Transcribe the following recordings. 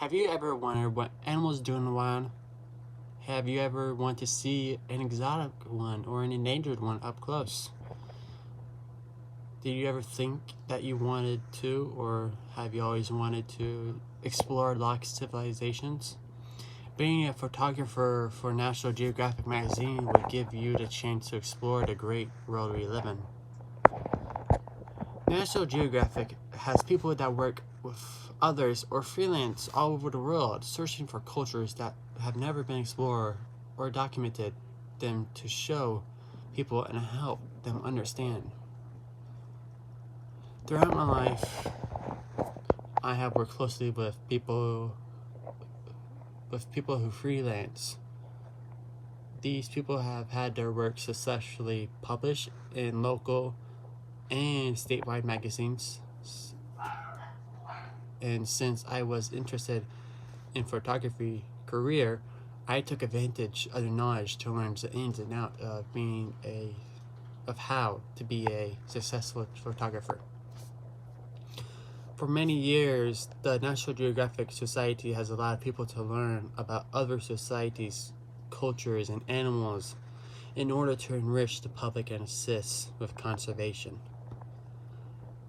Have you ever wondered what animals do in the wild? Have you ever wanted to see an exotic one or an endangered one up close? Did you ever think that you wanted to, or have you always wanted to explore lost civilizations? Being a photographer for National Geographic magazine would give you the chance to explore the great world we live in. National Geographic has people that work with others or freelance all over the world, searching for cultures that have never been explored or documented them to show people and help them understand. Throughout my life, I have worked closely with people who freelance. These people have had their work successfully published in local and statewide magazines. And since I was interested in photography career, I took advantage of the knowledge to learn the ins and outs of how to be a successful photographer. For many years, the National Geographic Society has allowed people to learn about other societies, cultures, and animals in order to enrich the public and assist with conservation.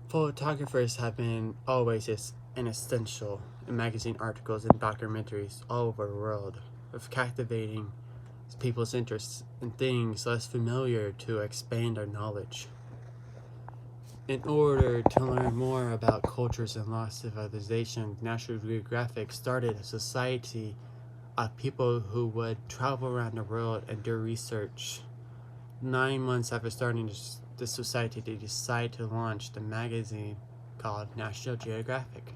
Photographers have been always an essential in magazine articles and documentaries all over the world, of captivating people's interests in things less familiar to expand our knowledge. In order to learn more about cultures and lost civilization, National Geographic started a society of people who would travel around the world and do research. 9 months after starting the society, they decided to launch the magazine called National Geographic.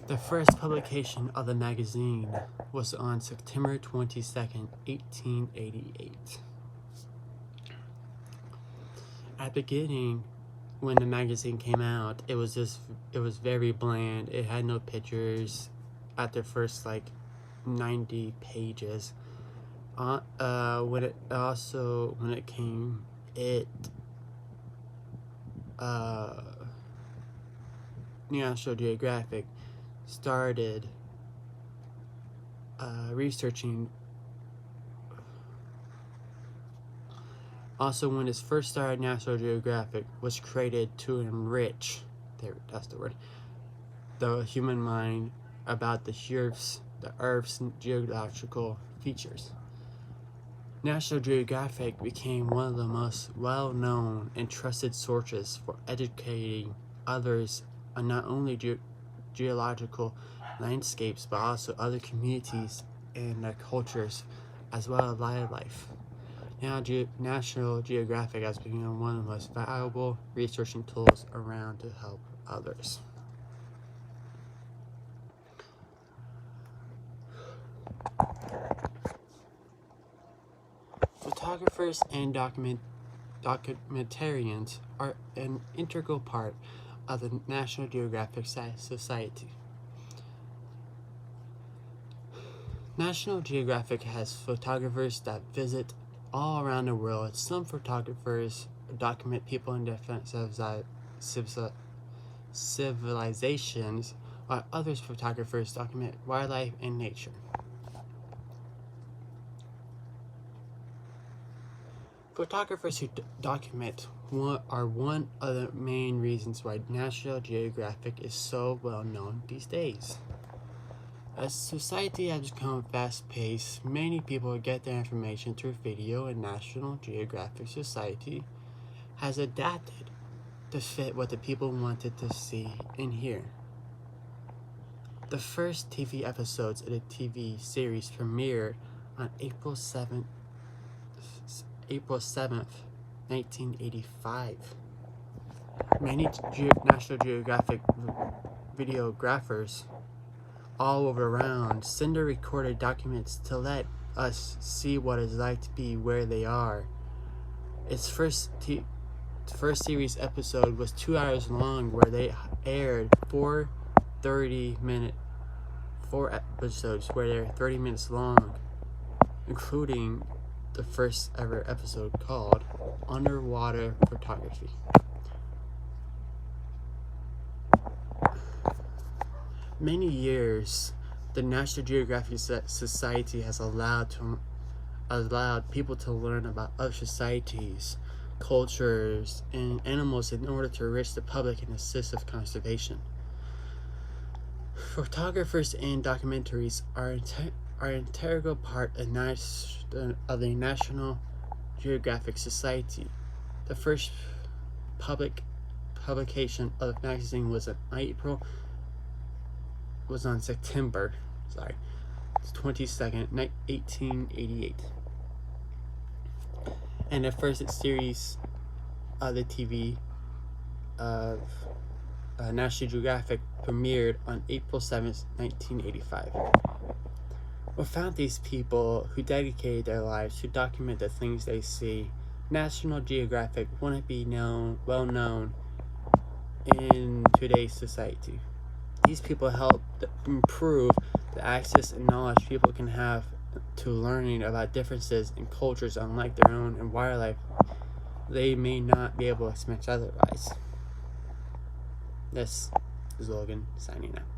The first publication of the magazine was on September 22nd, 1888. At the beginning, when the magazine came out, it was very bland. It had no pictures at the first 90 pages. National Geographic started researching. Also, when it first started, National Geographic was created to enrich, the human mind about the Earth's geological features. National Geographic became one of the most well-known and trusted sources for educating others on not only geological landscapes, but also other communities and their cultures, as well as wildlife. Now, National Geographic has become one of the most valuable researching tools around to help others. Photographers and documentarians are an integral part of the National Geographic Society. National Geographic has photographers that visit all around the world. Some photographers document people in different civilizations, while other photographers document wildlife and nature. Photographers who document are one of the main reasons why National Geographic is so well known these days. As society has become fast-paced, many people get their information through video, and National Geographic Society has adapted to fit what the people wanted to see and hear. The first TV episodes of the TV series premiered on April 7th, 1985. Many National Geographic videographers all over around send their recorded documents to let us see what it's like to be where they are. Its first series episode was 2 hours long, where they aired four episodes where they're 30 minutes long, including the first ever episode called Underwater Photography. many years, the National Geographic Society has allowed people to learn about other societies, cultures, and animals in order to enrich the public and assist with conservation. Photographers and documentaries are an integral part of the National Geographic Society. The first publication of the magazine was on September 22nd, 1888. And the first series of the TV of National Geographic premiered on April 7th, 1985. Without these people who dedicated their lives to document the things they see, National Geographic wouldn't be well known in today's society. These people help improve the access and knowledge people can have to learning about differences in cultures unlike their own and wildlife they may not be able to experience otherwise. This is Logan signing out.